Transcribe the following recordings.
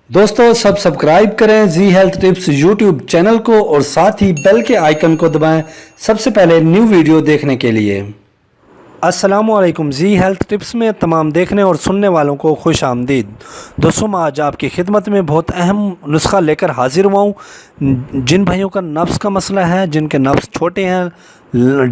दोस्तों सब सब्सक्राइब करें जी हेल्थ टिप्स यूट्यूब चैनल को और साथ ही बेल के आइकन को दबाएं सबसे पहले न्यू वीडियो देखने के लिए। अस्सलामुअलैकुम जी हेल्थ टिप्स में तमाम देखने और सुनने वालों को खुश आमदीद। दोस्तों मैं आज आपकी खिदमत में बहुत अहम नुस्खा लेकर हाजिर हुआ हूँ। जिन भाइयों का नफ्स का मसला है, जिनके नफ्स छोटे हैं,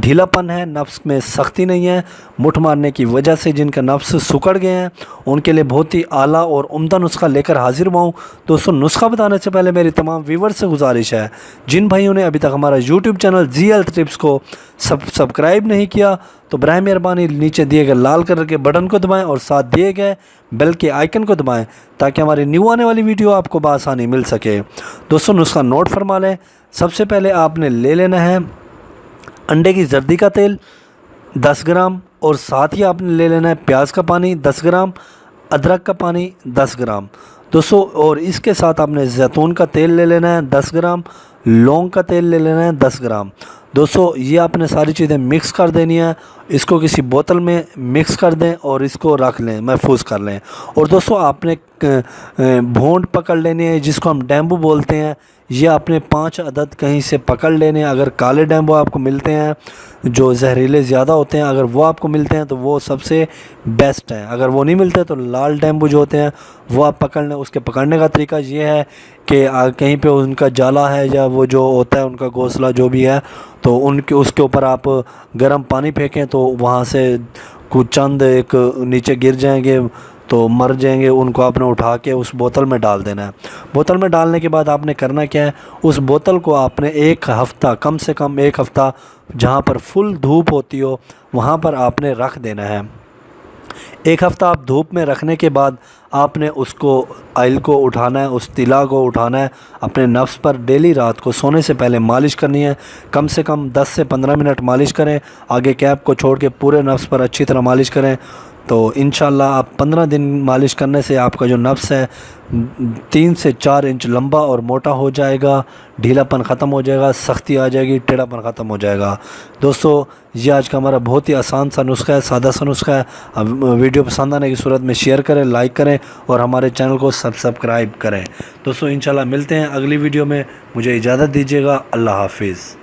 ढीलापन है, नफ्स में सख्ती नहीं है, मुठ मारने की वजह से जिनका नफ्स सुकड़ गए हैं, उनके लिए बहुत ही आला और उम्दा नुस्खा लेकर हाजिर हुआ हूँ। दोस्तों नुस्खा बताने से पहले मेरी तमाम व्यूवर्स से गुजारिश है, जिन भाइयों ने अभी तक हमारा यूट्यूब चैनल जी हेल्थ टिप्स को सब्सक्राइब नहीं किया तो बराए मेहरबानी नीचे दिए गए लाल कलर के बटन को दबाएं और साथ दिए गए बेल के आइकन को दबाएं ताकि हमारी न्यू आने वाली वीडियो आपको बआसानी मिल सके। दोस्तों नुस्खा नोट फरमा लें। सबसे पहले आपने ले लेना है अंडे की जर्दी का तेल 10 ग्राम और साथ ही आपने ले लेना है प्याज का पानी 10 ग्राम, अदरक का पानी 10 ग्राम दोस्तों, और इसके साथ आपने जैतून का तेल ले लेना है 10 ग्राम, लौंग का तेल ले लेना है 10 ग्राम दोस्तों। ये आपने सारी चीज़ें मिक्स कर देनी है, इसको किसी बोतल में मिक्स कर दें और इसको रख लें, महफूज कर लें। और दोस्तों आपने भूंड पकड़ लेनी है जिसको हम डेम्बू बोलते हैं, ये आपने 5 अदद कहीं से पकड़ लेने हैं। अगर काले डेम्बू आपको मिलते हैं जो जहरीले ज़्यादा होते हैं, अगर वो आपको मिलते हैं तो वो सबसे बेस्ट है। अगर वो नहीं मिलते तो लाल डेम्बू जो होते हैं वो आप पकड़ लें। उसके पकड़ने का तरीका ये है कि कहीं पे उनका जाला है या वो जो होता है उनका घोंसला जो भी है, तो उसके ऊपर आप गर्म पानी फेंकें तो वहाँ से कुछ चंद एक नीचे गिर जाएंगे तो मर जाएंगे। उनको आपने उठा के उस बोतल में डाल देना है। बोतल में डालने के बाद आपने करना क्या है, उस बोतल को आपने एक हफ़्ता, कम से कम एक हफ़्ता जहाँ पर फुल धूप होती हो वहाँ पर आपने रख देना है। एक हफ़्ता आप धूप में रखने के बाद आपने उसको ऑयल को उठाना है, उस तिला को उठाना है, अपने नफ्स पर डेली रात को सोने से पहले मालिश करनी है। कम से कम 10 से 15 मिनट मालिश करें, आगे कैप को छोड़ के पूरे नफ्स पर अच्छी तरह मालिश करें। तो इंशाल्लाह आप 15 दिन मालिश करने से आपका जो नफ्स है 3 से 4 इंच लंबा और मोटा हो जाएगा, ढीलापन ख़त्म हो जाएगा, सख्ती आ जाएगी, टेढ़ापन ख़त्म हो जाएगा। दोस्तों ये आज का हमारा बहुत ही आसान सा नुस्खा है, सादा सा नुस्खा है। अब वीडियो पसंद आने की सूरत में शेयर करें, लाइक करें और हमारे चैनल को सब्सक्राइब करें। दोस्तों इंशाल्लाह मिलते हैं अगली वीडियो में, मुझे इजाज़त दीजिएगा। अल्लाह हाफिज़।